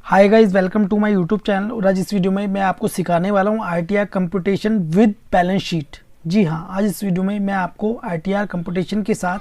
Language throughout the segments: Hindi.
Hi guys, welcome to my YouTube channel. और आज इस वीडियो में मैं आपको सिखाने वाला हूँ ITR computation with balance sheet. जी हाँ, आज इस वीडियो में मैं आपको आईटीआर कंप्यूटेशन के साथ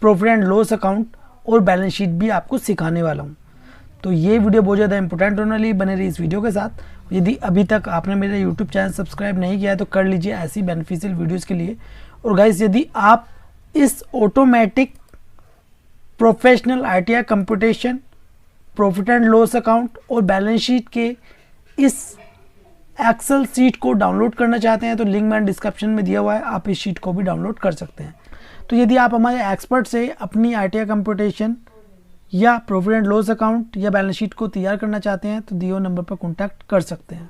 प्रॉफिट एंड लॉस अकाउंट और बैलेंस शीट भी आपको सिखाने वाला हूँ। तो ये वीडियो बहुत ज़्यादा इंपॉर्टेंट होने वाली, बने रही इस वीडियो के साथ। यदि अभी तक आपने मेरा यूट्यूब चैनल सब्सक्राइब नहीं किया है तो कर लीजिए ऐसी बेनिफिशियल वीडियोज़ के लिए। और गाइस, यदि आप इस automatic professional ITR computation, profit and loss account और बैलेंस शीट के इस एक्सेल शीट को डाउनलोड करना चाहते हैं तो लिंक मैंने डिस्क्रिप्शन में दिया हुआ है, आप इस शीट को भी डाउनलोड कर सकते हैं। तो यदि आप हमारे एक्सपर्ट से अपनी आईटीआर कंप्यूटेशन या प्रॉफिट एंड लॉस अकाउंट या बैलेंस शीट को तैयार करना चाहते हैं तो दिए हुए नंबर पर कॉन्टैक्ट कर सकते हैं।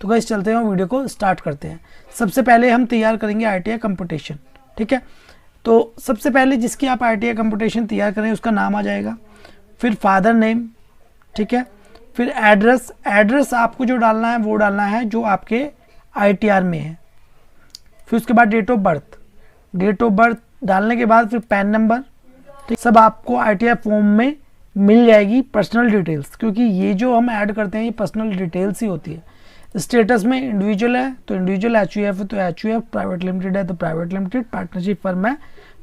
तो गाइस चलते हैं, वीडियो को स्टार्ट करते हैं। सबसे पहले हम तैयार करेंगे आईटीआर कंप्यूटेशन, ठीक है। तो सबसे पहले जिसकी आप आईटीआर कंप्यूटेशन तैयार करें उसका नाम आ जाएगा, फिर फादर नेम, ठीक है, फिर एड्रेस आपको जो डालना है वो डालना है जो आपके आईटीआर में है। फिर उसके बाद डेट ऑफ बर्थ डालने के बाद फिर पैन नंबर, ठीक, सब आपको आईटीआर फॉर्म में मिल जाएगी। पर्सनल डिटेल्स, क्योंकि ये जो हम ऐड करते हैं ये पर्सनल डिटेल्स ही होती है। स्टेटस में इंडिविजुअल है तो इंडिविजुअल, एचयूएफ है तो एचयूएफ, प्राइवेट लिमिटेड है तो प्राइवेट लिमिटेड, पार्टनरशिप फर्म है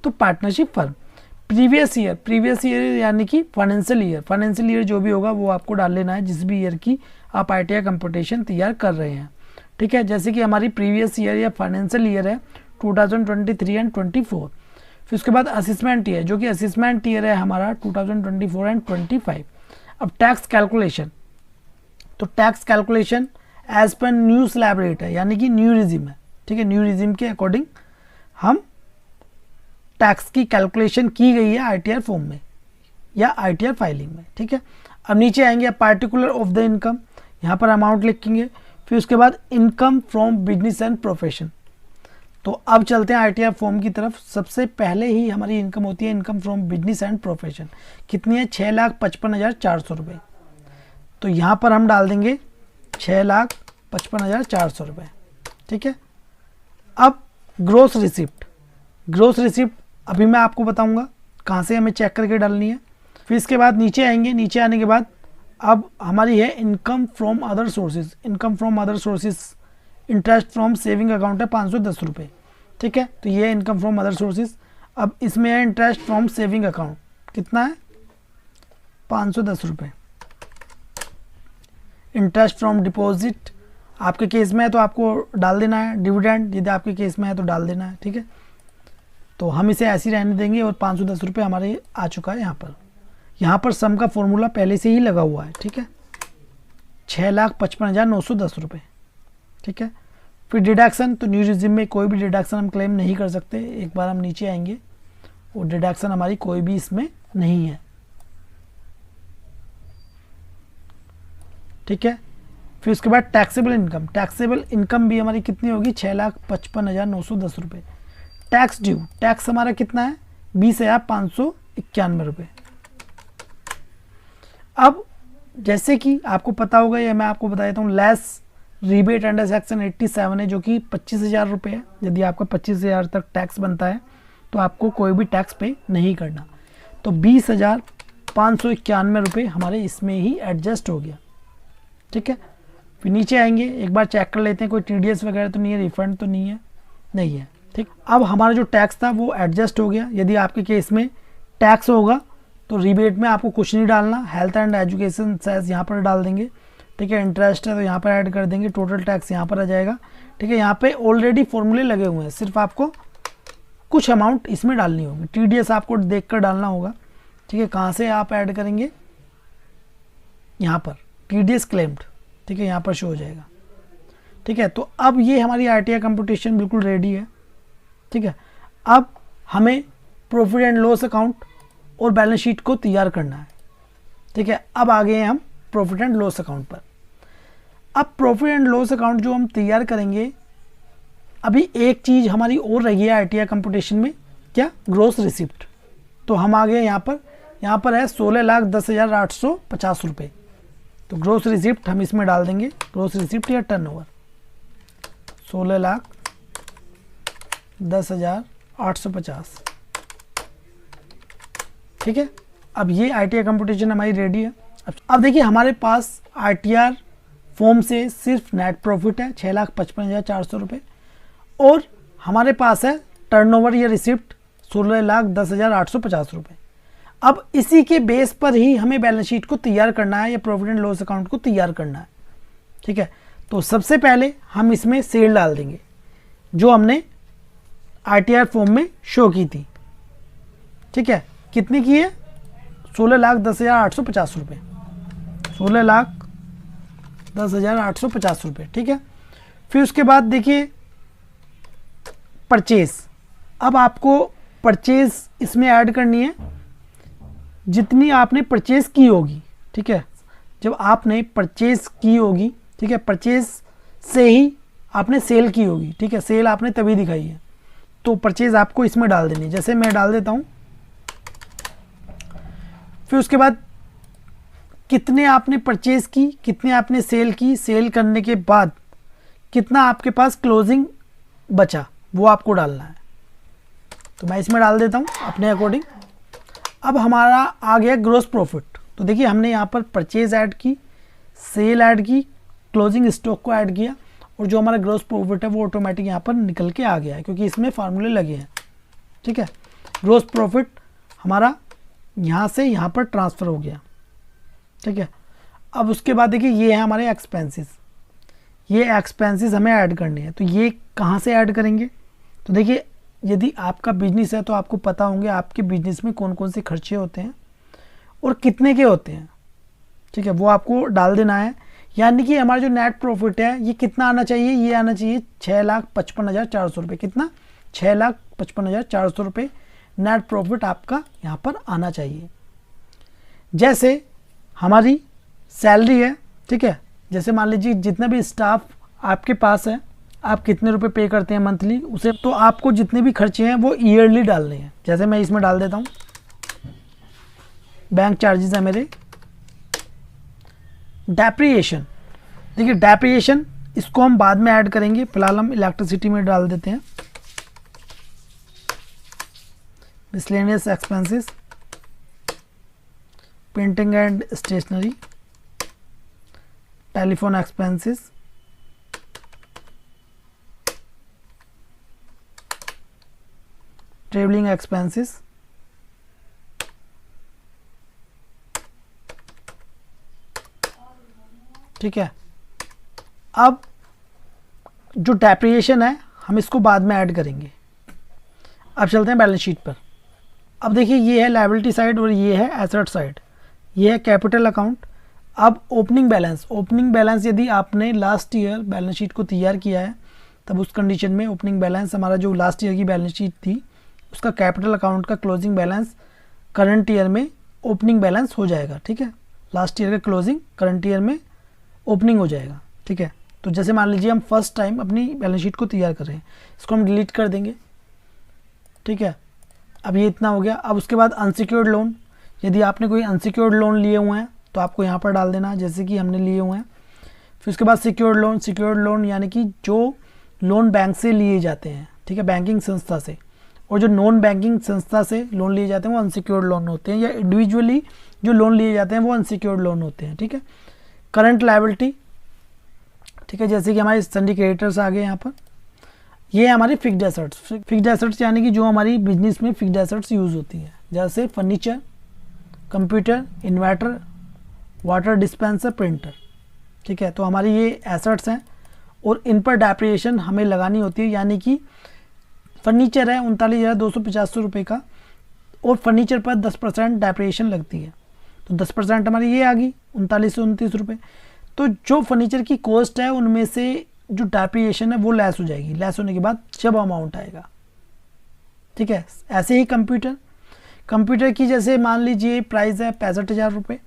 तो पार्टनरशिप फर्म। प्रीवियस ईयर यानी कि फाइनेंशियल ईयर जो भी होगा वो आपको डाल लेना है, जिस भी ईयर की आप आईटीआर कंप्यूटेशन तैयार कर रहे हैं, ठीक है। जैसे कि हमारी प्रीवियस ईयर या फाइनेंशियल ईयर है 2023 एंड 24। फिर उसके बाद असेसमेंट ईयर, जो कि असेसमेंट ईयर है हमारा 2024 एंड 25। अब टैक्स कैलकुलेशन, तो tax calculation as per new slab rate है, यानी कि न्यू रिजिम है, ठीक है। न्यू रिजिम के अकॉर्डिंग हम टैक्स की कैलकुलेशन की गई है आईटीआर फॉर्म में या आईटीआर फाइलिंग में, ठीक है। अब नीचे आएंगे पार्टिकुलर ऑफ द इनकम, यहाँ पर अमाउंट लिखेंगे। फिर उसके बाद income from business and profession. तो अब चलते हैं आईटीआर फॉर्म की तरफ। सबसे पहले ही हमारी इनकम होती है income from business and profession, कितनी है 6,55,400 रुपये। तो यहाँ पर हम डाल देंगे 6,55,400 रुपये, ठीक है। अब ग्रोस रिसिप्ट अभी मैं आपको बताऊंगा कहाँ से हमें चेक करके डालनी है। फिर इसके बाद नीचे आएंगे, नीचे आने के बाद अब हमारी है income from other sources. Interest from saving account है 510 रुपये, ठीक है। तो ये इनकम फ्रॉम अदर सोर्सेज। अब इसमें है इंटरेस्ट फ्रॉम सेविंग अकाउंट, कितना है 510 रुपये। इंटरेस्ट फ्रॉम डिपॉजिट आपके केस में है तो आपको डाल देना है। डिविडेंड यदि आपके केस में है तो डाल देना है, ठीक है। तो हम इसे ऐसे ही रहने देंगे और 510 रुपये हमारे आ चुका है यहाँ पर सम का फॉर्मूला पहले से ही लगा हुआ है, ठीक है। 6,55,910 रुपये, ठीक है। फिर डिडक्शन, तो न्यू रिजिम में कोई भी डिडक्शन हम क्लेम नहीं कर सकते। एक बार हम नीचे आएंगे और डिडक्शन हमारी कोई भी इसमें नहीं है, ठीक है। फिर उसके बाद टैक्सेबल इनकम भी हमारी कितनी होगी 6,55,910 रुपये। टैक्स हमारा कितना है 20,591 रुपये। अब जैसे कि आपको पता होगा या मैं आपको बता देता हूँ, लेस रिबेट अंडर सेक्शन 87 है जो कि 25,000 रुपये है। यदि आपका 25,000 तक टैक्स बनता है तो आपको कोई भी टैक्स पे नहीं करना। तो 20,591 रुपये हमारे इसमें ही एडजस्ट हो गया, ठीक है। फिर नीचे आएंगे, एक बार चेक कर लेते हैं कोई टीडीएस वगैरह तो नहीं है, रिफंड तो नहीं है, ठीक। अब हमारा जो टैक्स था वो एडजस्ट हो गया। यदि आपके केस में टैक्स होगा तो रिबेट में आपको कुछ नहीं डालना, हेल्थ एंड एजुकेशन सेस यहाँ पर डाल देंगे, ठीक है। इंटरेस्ट है तो यहाँ पर ऐड कर देंगे, टोटल टैक्स यहाँ पर आ जाएगा, ठीक है। यहाँ पे ऑलरेडी फॉर्मूले लगे हुए हैं, सिर्फ आपको कुछ अमाउंट इसमें डालनी होगी। टीडीएस आपको देख कर डालना होगा, ठीक है। कहाँ से आप ऐड करेंगे, यहाँ पर टीडीएस क्लेम्ड, ठीक है, यहाँ पर शो हो जाएगा, ठीक है। तो अब ये हमारी आईटीआर कंप्यूटेशन बिल्कुल रेडी है, ठीक है। अब हमें प्रॉफिट एंड लॉस अकाउंट और बैलेंस शीट को तैयार करना है, ठीक है। अब आ गए हम प्रॉफिट एंड लॉस अकाउंट पर। अब प्रॉफिट एंड लॉस अकाउंट जो हम तैयार करेंगे, अभी एक चीज़ हमारी और रही है आईटीआर कंप्यूटेशन में, क्या, ग्रोस रिसिप्ट। तो हम आ गए यहाँ पर है 16,10,850 रुपये। तो ग्रोस रिसिप्ट हम इसमें डाल देंगे, ग्रोस रिसिप्ट या टर्नओवर 16,10,850, ठीक है। अब ये आईटीआर कंप्यूटेशन हमारी रेडी है। अब देखिए हमारे पास आरटीआर फॉर्म से सिर्फ नेट प्रॉफिट है 6,55,400 रुपये, और हमारे पास है टर्नओवर या रिसिप्ट 16,10,850 रुपये। अब इसी के बेस पर ही हमें बैलेंस शीट को तैयार करना है या प्रॉफिट एंड लॉस अकाउंट को तैयार करना है, ठीक है। तो सबसे पहले हम इसमें सेल डाल देंगे जो हमने आरटीआर फॉर्म में शो की थी, ठीक है। कितनी की है? 16,10,850 रुपये, 16,10,850 रुपये, ठीक है। फिर उसके बाद देखिए परचेज। अब आपको परचेज इसमें ऐड करनी है जितनी आपने परचेज की होगी, ठीक है। जब आपने परचेज की होगी, ठीक है, परचेज से ही आपने सेल की होगी, ठीक है, सेल आपने तभी दिखाई है, तो परचेज आपको इसमें डाल देनी है। जैसे मैं डाल देता हूँ। फिर उसके बाद कितने आपने परचेज की, कितने आपने सेल की, सेल करने के बाद कितना आपके पास क्लोजिंग बचा वो आपको डालना है। तो मैं इसमें डाल देता हूँ अपने अकॉर्डिंग। अब हमारा आ गया ग्रॉस प्रॉफिट। तो देखिए हमने यहाँ पर परचेज ऐड की, सेल ऐड की, क्लोजिंग स्टॉक को ऐड किया, और जो हमारा ग्रॉस प्रॉफिट है वो ऑटोमेटिक यहाँ पर निकल के आ गया है क्योंकि इसमें फार्मूले लगे हैं, ठीक है। ग्रॉस प्रॉफिट हमारा यहाँ से यहाँ पर ट्रांसफ़र हो गया, ठीक है। अब उसके बाद देखिए ये है हमारे एक्सपेंसेस, ये एक्सपेंसेस हमें ऐड करने हैं। तो ये कहाँ से ऐड करेंगे? तो देखिए यदि आपका बिजनेस है तो आपको पता होंगे आपके बिजनेस में कौन कौन से खर्चे होते हैं और कितने के होते हैं, ठीक है, वो आपको डाल देना है। यानी कि हमारा जो नेट प्रॉफिट है ये कितना आना चाहिए? ये आना चाहिए 6,55,400 रुपये। कितना? 6,55,400 रुपये नेट प्रॉफिट आपका यहाँ पर आना चाहिए। जैसे हमारी सैलरी है, ठीक है, जैसे मान लीजिए जितना भी स्टाफ आपके पास है, आप कितने रुपए पे करते हैं मंथली उसे, तो आपको जितने भी खर्चे हैं वो ईयरली डालने हैं। जैसे मैं इसमें डाल देता हूँ, बैंक चार्जेस है मेरे। डेप्रिएशन, देखिए डेप्रिएशन इसको हम बाद में ऐड करेंगे, फिलहाल हम इलेक्ट्रिसिटी में डाल देते हैं। Miscellaneous expenses, printing and stationery, telephone expenses, travelling expenses, ठीक है। अब जो डेप्रिएशन है हम इसको बाद में ऐड करेंगे। अब चलते हैं बैलेंस शीट पर। अब देखिए ये है लायबिलिटी साइड और ये है एसेट साइड, ये है कैपिटल अकाउंट। अब ओपनिंग बैलेंस, ओपनिंग बैलेंस यदि आपने लास्ट ईयर बैलेंस शीट को तैयार किया है तब उस कंडीशन में ओपनिंग बैलेंस हमारा जो लास्ट ईयर की बैलेंस शीट थी उसका कैपिटल अकाउंट का क्लोजिंग बैलेंस करंट ईयर में ओपनिंग बैलेंस हो जाएगा, ठीक है। लास्ट ईयर का क्लोजिंग करंट ईयर में ओपनिंग हो जाएगा, ठीक है। तो जैसे मान लीजिए हम फर्स्ट टाइम अपनी बैलेंस शीट को तैयार कर रहे हैं, इसको हम डिलीट कर देंगे, ठीक है। अब ये इतना हो गया। अब उसके बाद अनसिक्योर्ड लोन, यदि आपने कोई अनसिक्योर्ड लोन लिए हुए हैं तो आपको यहाँ पर डाल देना, जैसे कि हमने लिए हुए हैं। फिर उसके बाद सिक्योर्ड लोन, सिक्योर्ड लोन यानी कि जो लोन बैंक से लिए जाते हैं, ठीक है, बैंकिंग संस्था से, और जो नॉन बैंकिंग संस्था से लोन लिए जाते हैं वो अनसिक्योर्ड लोन होते हैं, या इंडिविजुअली जो लोन लिए जाते हैं वो अनसिक्योर्ड लोन होते हैं, ठीक है। करंट लायबिलिटी, ठीक है, जैसे कि हमारे सन्डी क्रेडिटर्स आ गए यहाँ पर। ये हमारी फिक्स्ड एसेट्स, फिक्स्ड एसेट्स यानी कि जो हमारी बिजनेस में फिक्स्ड एसेट्स यूज़ होती है, जैसे furniture, computer, inverter, water dispenser, printer, ठीक है। तो हमारी ये एसेट्स हैं और इन पर डेप्रिएशन हमें लगानी होती है। यानी कि फर्नीचर है 39,285 रुपये का, और फर्नीचर पर 10% डेप्रिएशन लगती है, तो 10% हमारी ये आ गई 3929 रुपये। तो जो फर्नीचर की कॉस्ट है उनमें से जो डेप्रिएशन है वो लेस हो जाएगी, लेस होने के बाद जब अमाउंट आएगा, ठीक है। ऐसे ही कंप्यूटर, कंप्यूटर की जैसे मान लीजिए प्राइस है 65,000 रुपये,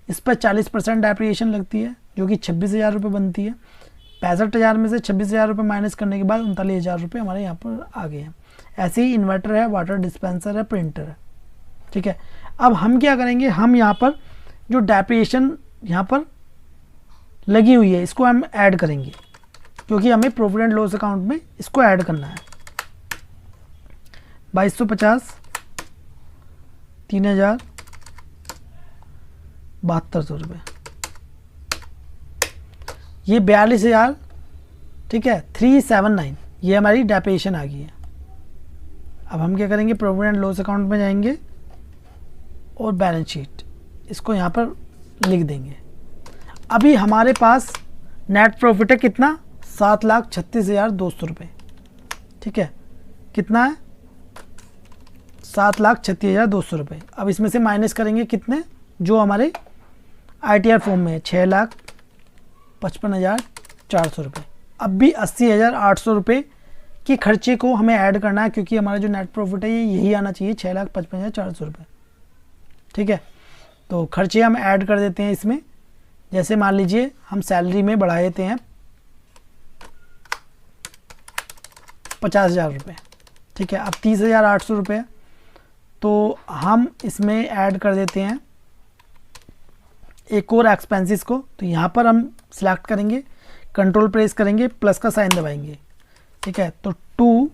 इस पर 40% डेप्रिएशन लगती है जो कि 26,000 रुपये बनती है। 65,000 में से 26,000 रुपये माइनस करने के बाद 39,000 रुपये हमारे यहाँ पर आ गए हैं। ऐसे ही इन्वर्टर है, वाटर डिस्पेंसर है, प्रिंटर है, ठीक है। अब हम क्या करेंगे, हम यहाँ पर जो डेप्रिएशन यहाँ पर लगी हुई है इसको हम ऐड करेंगे, क्योंकि हमें प्रॉफिट एंड लॉस अकाउंट में इसको ऐड करना है। 2250, 3,000, 7200 ये 42,000, ठीक है 379, ये हमारी डेप्रिसिएशन आ गई है। अब हम क्या करेंगे, प्रॉफिट एंड लॉस अकाउंट में जाएंगे और बैलेंस शीट इसको यहाँ पर लिख देंगे। अभी हमारे पास नेट प्रॉफिट है कितना, 7,36,200 ठीक है, कितना है 7,36,200 अब इसमें से माइनस करेंगे कितने, जो हमारे ITR फॉर्म में है 6,55,400 अब भी 80,800 के खर्चे को हमें ऐड करना है, क्योंकि हमारा जो नेट प्रॉफिट है ये यही आना चाहिए 6,55,400 ठीक है। तो खर्चे हम ऐड कर देते हैं इसमें। जैसे मान लीजिए हम सैलरी में बढ़ा देते हैं 50,000 ठीक है। अब 30,800 तो हम इसमें ऐड कर देते हैं एक और एक्सपेंसेस को। तो यहाँ पर हम सिलेक्ट करेंगे, कंट्रोल प्रेस करेंगे, प्लस का साइन दबाएंगे, ठीक है। तो 2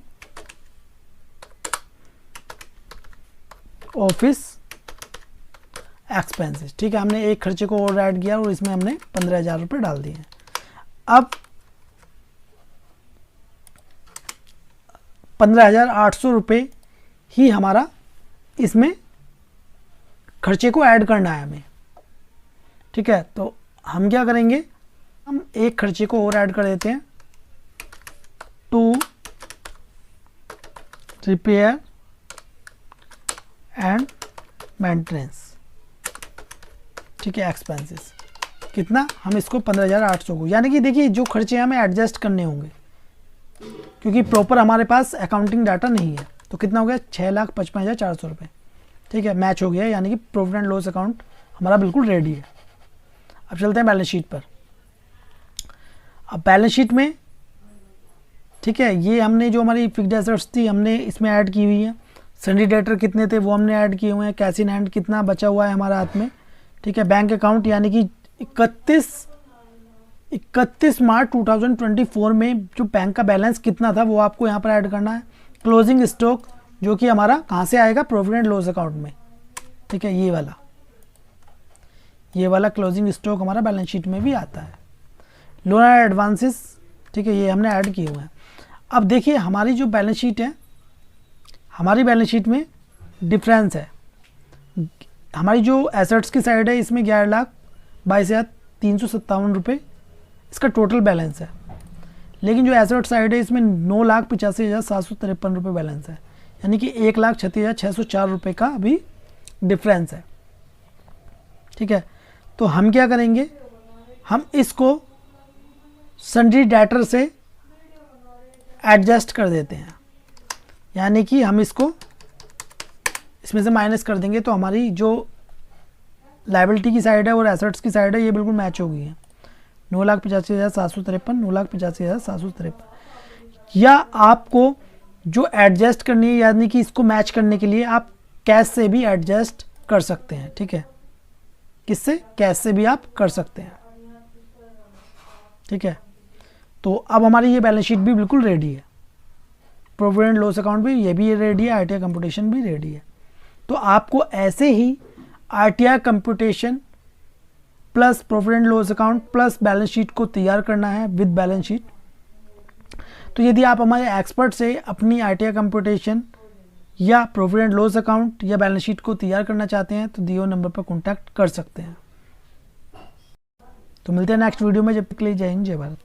ऑफिस एक्सपेंसेस, ठीक है। हमने एक खर्चे को और ऐड किया और इसमें हमने 15,000 डाल दिए हैं। अब 15,800 ही हमारा इसमें खर्चे को ऐड करना है हमें, ठीक है। तो हम क्या करेंगे, हम एक खर्चे को और ऐड कर देते हैं, 2 रिपेयर एंड मेंटेनेंस, ठीक है, एक्सपेंसेस। कितना, हम इसको 15,800 को, यानी कि देखिए जो खर्चे हमें एडजस्ट करने होंगे, क्योंकि प्रॉपर हमारे पास अकाउंटिंग डाटा नहीं है। तो कितना हो गया, 6,55,400 ठीक है, मैच हो गया, यानी कि प्रॉफिट एंड लॉस अकाउंट हमारा बिल्कुल रेडी है। अब चलते हैं बैलेंस शीट पर। अब बैलेंस शीट में, ठीक है, ये हमने जो हमारी फिक्स्ड एसेट्स थी हमने इसमें ऐड की हुई है। सन्डी डेटर कितने थे वो हमने ऐड किए हुए हैं। कैश इन हैंड कितना बचा हुआ है हमारे हाथ में, ठीक है। बैंक अकाउंट यानी कि 31 मार्च 2024 में जो बैंक का बैलेंस कितना था वो आपको यहाँ पर ऐड करना है। क्लोजिंग स्टॉक जो कि हमारा कहाँ से आएगा, प्रॉफिट एंड लॉस अकाउंट में, ठीक है। ये वाला क्लोजिंग स्टॉक हमारा बैलेंस शीट में भी आता है। लोन एंड एडवांसेस, ठीक है, ये हमने ऐड किए हुए हैं। अब देखिए हमारी जो बैलेंस शीट है, हमारी बैलेंस शीट में डिफरेंस है। हमारी जो एसेट्स की साइड है इसमें 11,22,357 इसका टोटल बैलेंस है, लेकिन जो एसेट साइड है इसमें 9,85,753 बैलेंस है, यानी कि 1,36,604 का अभी डिफरेंस है, ठीक है। तो हम क्या करेंगे, हम इसको सन्डी डेटर से एडजस्ट कर देते हैं, यानी कि हम इसको इसमें से माइनस कर देंगे। तो हमारी जो लायबिलिटी की साइड है और एसेट्स की साइड है ये बिल्कुल मैच हो गई है। 9,85,753, 9,85,753। या आपको जो एडजस्ट करनी है, यानी कि इसको मैच करने के लिए आप कैश से भी एडजस्ट कर सकते हैं, ठीक है। किससे, कैश से भी आप कर सकते हैं, ठीक है। तो अब हमारी ये बैलेंस शीट भी बिल्कुल रेडी है। प्रॉफिट एंड लॉस अकाउंट भी, ये भी रेडी है, ITR कंप्यूटेशन भी रेडी है। तो आपको ऐसे ही ITR computation plus profit and loss account plus balance sheet को तैयार करना है विद बैलेंस शीट। तो यदि आप हमारे एक्सपर्ट से अपनी ITR कंप्यूटेशन या प्रॉफिट एंड लॉस अकाउंट या बैलेंस शीट को तैयार करना चाहते हैं तो दिए हुए नंबर पर कॉन्टैक्ट कर सकते हैं। तो मिलते हैं नेक्स्ट वीडियो में, जब तक के लिए जय हिंद, जय भारत।